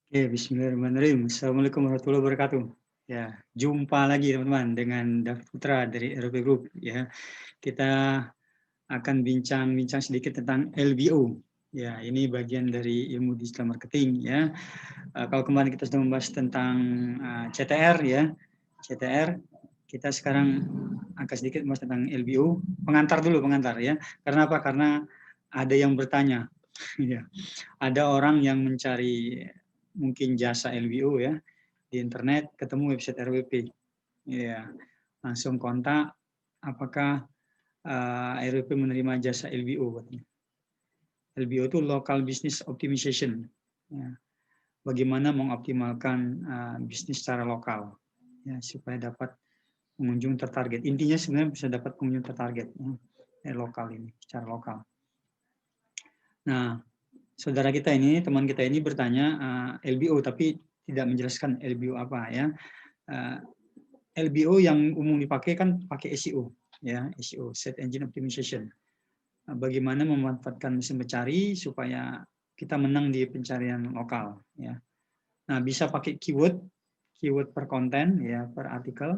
Oke, bismillahirrahmanirrahim. Assalamualaikum warahmatullahi wabarakatuh. Ya, jumpa lagi teman-teman dengan David Putra dari ROP Group ya. Kita akan bincang-bincang sedikit tentang LBO. Ya, ini bagian dari ilmu digital marketing ya. Kalau kemarin kita sudah membahas tentang CTR ya. CTR, kita sekarang akan sedikit membahas tentang LBO. Pengantar dulu, pengantar ya. Karena apa? Karena ada yang bertanya. Ya, ada orang yang mencari mungkin jasa LBO ya di internet, ketemu website RWP, ya langsung kontak apakah RWP menerima jasa LBO. LBO itu local business optimization, ya. Bagaimana mengoptimalkan bisnis secara lokal ya, supaya dapat pengunjung tertarget. Intinya sebenarnya bisa dapat pengunjung tertarget ya, lokal ini secara lokal. Nah, saudara kita ini, teman kita ini bertanya LBO, tapi tidak menjelaskan LBO apa ya. LBO yang umum dipakai kan pakai SEO, ya SEO, Search Engine Optimization. Bagaimana memanfaatkan mesin pencari supaya kita menang di pencarian lokal, ya. Nah, bisa pakai keyword per konten, ya, per artikel.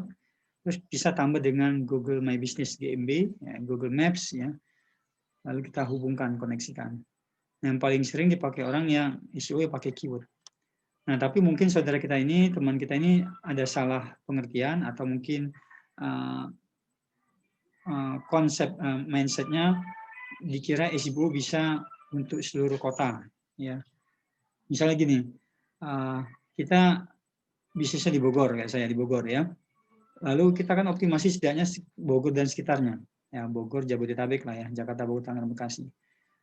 Terus bisa tambah dengan Google My Business GMB, ya, Google Maps, ya. Lalu kita hubungkan, koneksikan. Yang paling sering dipakai orang yang SEO pakai keyword. Nah, tapi mungkin saudara kita ini, teman kita ini ada salah pengertian atau mungkin konsep mindsetnya dikira SEO bisa untuk seluruh kota. Ya, misalnya gini, kita bisnisnya di Bogor, kayak saya di Bogor ya. Lalu kita kan optimasi setidaknya Bogor dan sekitarnya, ya Bogor, Jabodetabek lah ya, Jakarta, Bogor, Tangerang, Bekasi.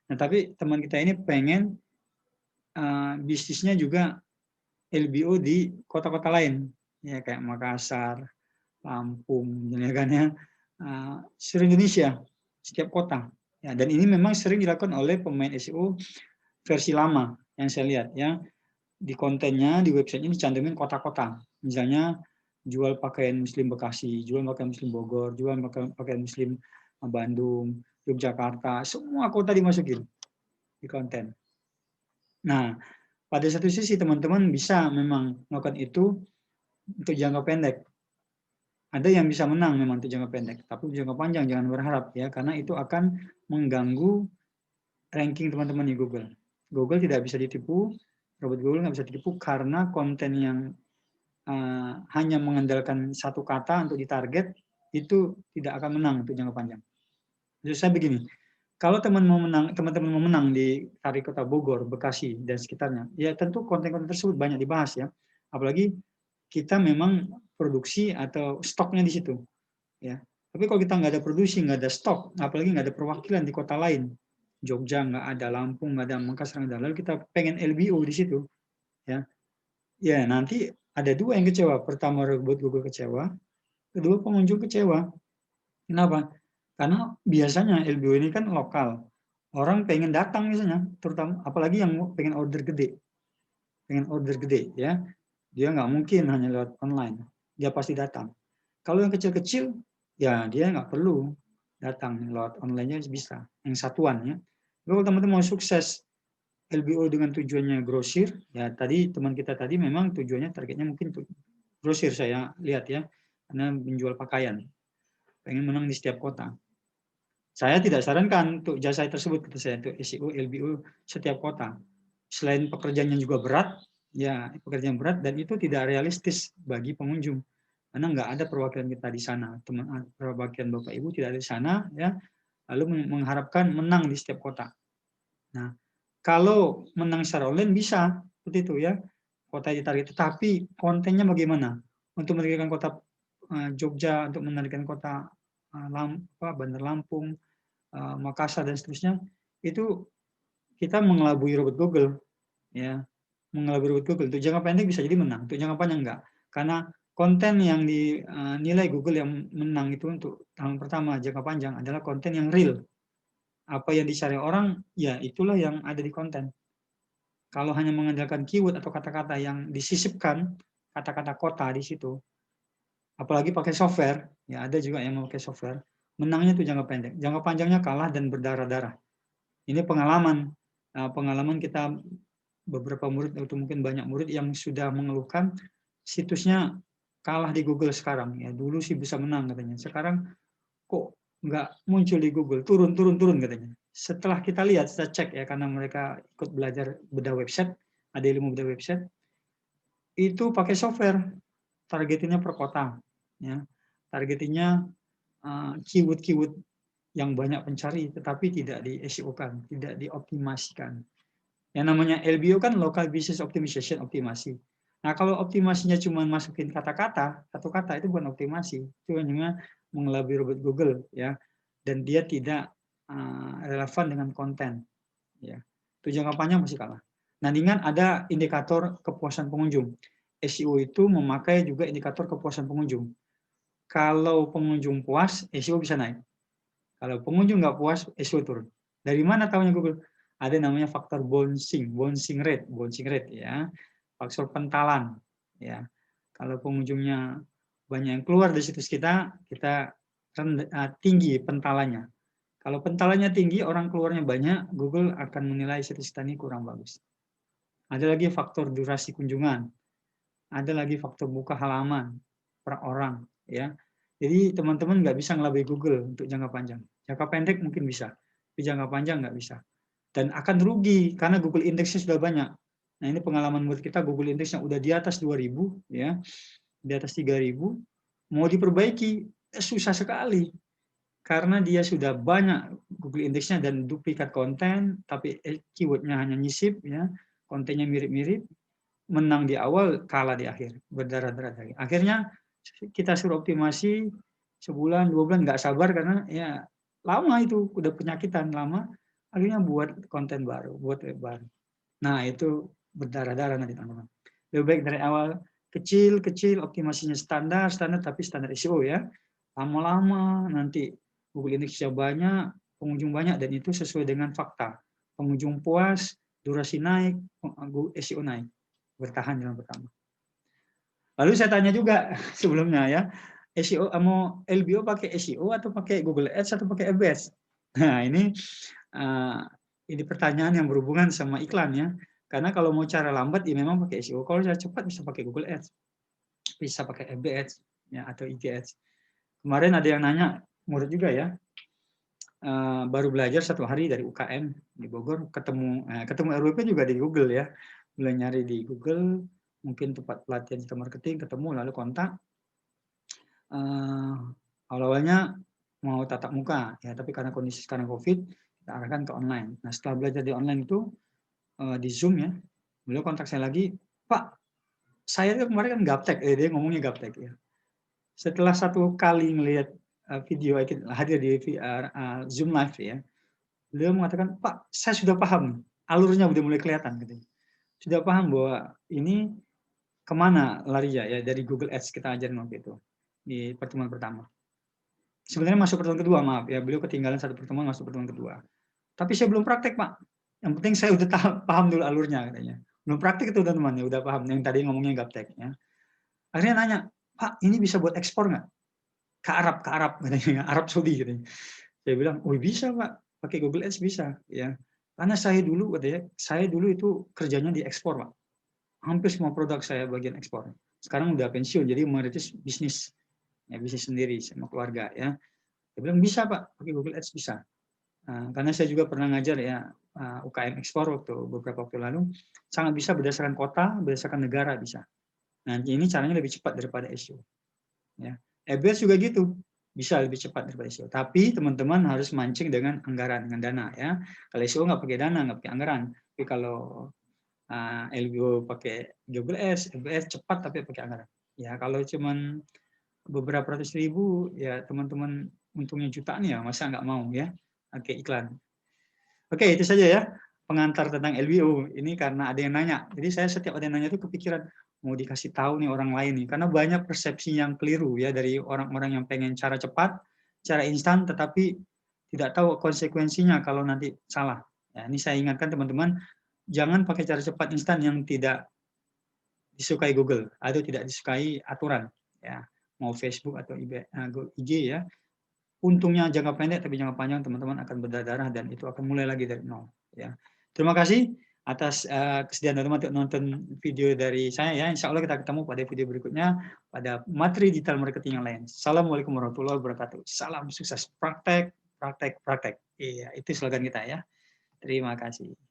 Nah, tapi teman kita ini pengen bisnisnya juga LBO di kota-kota lain, ya kayak Makassar, Lampung, ya kan ya, seluruh Indonesia, setiap kota. Ya, dan ini memang sering dilakukan oleh pemain SEO versi lama yang saya lihat ya. Di kontennya, di websitenya dicantumin kota-kota. Misalnya jual pakaian Muslim Bekasi, jual pakaian Muslim Bogor, jual pakaian Muslim Bandung, Yogyakarta, semua kota dimasukin di konten. Nah, pada satu sisi teman-teman bisa memang melakukan itu untuk jangka pendek. Ada yang bisa menang memang untuk jangka pendek, tapi jangka panjang jangan berharap ya, karena itu akan mengganggu ranking teman-teman di Google. Google tidak bisa ditipu, robot Google nggak bisa ditipu karena konten yang hanya mengandalkan satu kata untuk ditarget itu tidak akan menang untuk jangka panjang. Jadi saya begini, kalau teman-teman mau menang di Kota Bogor, Bekasi dan sekitarnya, ya tentu konten-konten tersebut banyak dibahas ya. Apalagi kita memang produksi atau stoknya di situ, ya. Tapi kalau kita nggak ada produksi, nggak ada stok, apalagi nggak ada perwakilan di kota lain, Jogja nggak ada, Lampung nggak ada, Makassar nggak ada, lalu kita pengen LBO di situ, ya, ya nanti ada dua yang kecewa. Pertama, buat Google kecewa, kedua pengunjung kecewa. Kenapa? Karena biasanya LBO ini kan lokal, orang pengen datang misalnya, terutama apalagi yang pengen order gede, ya, dia nggak mungkin hanya lewat online, dia pasti datang. Kalau yang kecil-kecil, ya dia nggak perlu datang lewat online-nya bisa, yang satuan ya. Kalau teman-teman mau sukses LBO dengan tujuannya grosir, ya tadi teman kita tadi memang tujuannya targetnya mungkin grosir saya lihat ya, karena menjual pakaian, pengen menang di setiap kota. Saya tidak sarankan untuk jasa tersebut, kata saya, untuk SEO, LBO setiap kota. Selain pekerjaannya juga berat, ya pekerjaan berat dan itu tidak realistis bagi pengunjung. Karena nggak ada perwakilan kita di sana, perwakilan Bapak Ibu tidak ada di sana, ya. Lalu mengharapkan menang di setiap kota. Nah, kalau menang secara online bisa seperti itu ya, kota ditarget. Tetapi kontennya bagaimana? Untuk menargetkan kota Jogja, untuk menargetkan kota Bandar Lampung, Makassar dan seterusnya, itu kita mengelabui robot Google, ya, mengelabui robot Google. Untuk jangka pendek bisa jadi menang, untuk jangka panjang enggak, karena konten yang dinilai Google yang menang itu untuk tahun pertama jangka panjang adalah konten yang real. Apa yang dicari orang, ya itulah yang ada di konten. Kalau hanya mengandalkan keyword atau kata-kata yang disisipkan, kata-kata kota di situ, apalagi pakai software, ya ada juga yang memakai software, menangnya itu jangka pendek. Jangka panjangnya kalah dan berdarah-darah. Ini pengalaman kita beberapa murid atau mungkin banyak murid yang sudah mengeluhkan situsnya kalah di Google sekarang. Ya, dulu sih bisa menang katanya. Sekarang kok nggak muncul di Google, turun katanya. Setelah kita lihat, kita cek ya, karena mereka ikut belajar bedah website, ada ilmu bedah website, itu pakai software, targetingnya per kota, ya, targetingnya keyword-keyword yang banyak pencari, tetapi tidak di SEO-kan, tidak dioptimasikan. Yang namanya LBO kan Local Business Optimization, optimasi. Nah, kalau optimasinya cuma masukin kata-kata, satu kata itu bukan optimasi, itu hanya mengelabui robot Google, ya, dan dia tidak relevan dengan konten, ya. Itu jangka panjang masih kalah. Nah, dengan ada indikator kepuasan pengunjung. SEO itu memakai juga indikator kepuasan pengunjung. Kalau pengunjung puas, SEO bisa naik. Kalau pengunjung nggak puas, SEO turun. Dari mana tahunya Google? Ada namanya faktor bouncing rate ya, faktor pentalan ya. Kalau pengunjungnya banyak yang keluar dari situs kita tinggi pentalannya. Kalau pentalannya tinggi, orang keluarnya banyak, Google akan menilai situs kita ini kurang bagus. Ada lagi faktor durasi kunjungan, ada lagi faktor buka halaman per orang ya. Jadi teman-teman nggak bisa ngelabui Google untuk jangka panjang. Jangka pendek mungkin bisa, tapi jangka panjang nggak bisa. Dan akan rugi karena Google Index-nya sudah banyak. Nah, ini pengalaman buat kita, Google Index yang udah di atas 2000 ya, di atas 3000, mau diperbaiki susah sekali. Karena dia sudah banyak Google Index-nya dan duplikat konten, tapi keyword-nya hanya nyisip ya, kontennya mirip-mirip, menang di awal, kalah di akhir, berdarah-darah lagi. Akhirnya kita suruh optimasi sebulan, 2 bulan, nggak sabar karena ya lama itu, udah penyakitan lama, akhirnya buat konten baru, buat web baru. Nah, itu berdarah-darah nanti teman-teman. Lebih baik dari awal kecil, optimasinya standar, tapi standar SEO ya. Lama-lama nanti Google Index-nya banyak, pengunjung banyak, dan itu sesuai dengan fakta. Pengunjung puas, durasi naik, SEO naik. Bertahan jalan pertama. Lalu saya tanya juga sebelumnya ya, SEO mau LBO pakai SEO atau pakai Google Ads atau pakai AdWords? Nah, ini pertanyaan yang berhubungan sama iklan ya. Karena kalau mau cara lambat ya memang pakai SEO. Kalau cara cepat bisa pakai Google Ads, bisa pakai FB Ads ya, atau IG Ads. Kemarin ada yang nanya, murid juga ya, baru belajar 1 hari dari UKM di Bogor, ketemu RWP juga di Google ya, mulai nyari di Google, mungkin tempat pelatihan digital marketing, ketemu lalu kontak. Awal-awalnya mau tatap muka ya, tapi karena kondisi sekarang COVID, kita arahkan ke online. Nah, setelah belajar di online itu di Zoom ya, beliau kontak saya lagi, Pak, saya kemarin kan gaptek, dia ngomongnya gaptek ya. Setelah 1 kali ngelihat video hadir di Zoom live ya, beliau mengatakan, Pak, saya sudah paham, alurnya udah mulai kelihatan gitu. Sudah paham bahwa ini kemana larinya ya, dari Google Ads kita ajarin waktu itu di pertemuan pertama. Sebenarnya masuk pertemuan kedua, maaf ya, beliau ketinggalan 1 pertemuan, masuk pertemuan kedua. Tapi saya belum praktek, Pak. Yang penting saya udah paham dulu alurnya katanya. Belum praktek itu teman-teman ya, udah paham. Yang tadi ngomongnya gaptek ya. Akhirnya nanya, Pak, ini bisa buat ekspor nggak? Ke Arab katanya, Arab Saudi katanya. Saya bilang, oh bisa Pak, pakai Google Ads bisa ya. Karena saya dulu katanya, saya dulu itu kerjanya di ekspor Pak. Hampir semua produk saya bagian ekspor. Sekarang udah pensiun, jadi merintis bisnis. Ya, bisnis sendiri sama keluarga ya. Saya bilang bisa Pak, pakai Google Ads bisa. Karena saya juga pernah ngajar ya UKM ekspor beberapa waktu lalu, sangat bisa berdasarkan kota, berdasarkan negara bisa. Nah, ini caranya lebih cepat daripada SEO. Ya. AdWords juga gitu, bisa lebih cepat daripada SEO. Tapi teman-teman harus mancing dengan anggaran, dengan dana ya. Kalau SEO nggak pakai dana, nggak pakai anggaran. Tapi kalau LBO pakai Google Ads, AdWords cepat tapi pakai anggaran. Ya, kalau cuman beberapa ratus ribu, ya teman-teman untungnya jutaan ya, masa nggak mau ya pakai iklan. Oke, itu saja ya pengantar tentang LBO. Ini karena ada yang nanya. Jadi saya setiap ada yang nanya itu kepikiran mau dikasih tahu nih orang lain nih, karena banyak persepsi yang keliru ya dari orang-orang yang pengen cara cepat, cara instan, tetapi tidak tahu konsekuensinya kalau nanti salah. Ya, ini saya ingatkan teman-teman, jangan pakai cara cepat instan yang tidak disukai Google atau tidak disukai aturan. Ya, mau Facebook atau IG ya. Untungnya jangka pendek, tapi jangka panjang teman-teman akan berdarah dan itu akan mulai lagi dari nol. Ya. Terima kasih. atas kesediaan teman-teman untuk nonton video dari saya ya. Insya Allah kita ketemu pada video berikutnya pada materi digital marketing yang lain. Assalamualaikum warahmatullahi wabarakatuh. Salam sukses praktek, praktek, praktek. Iya, itu slogan kita ya. Terima kasih.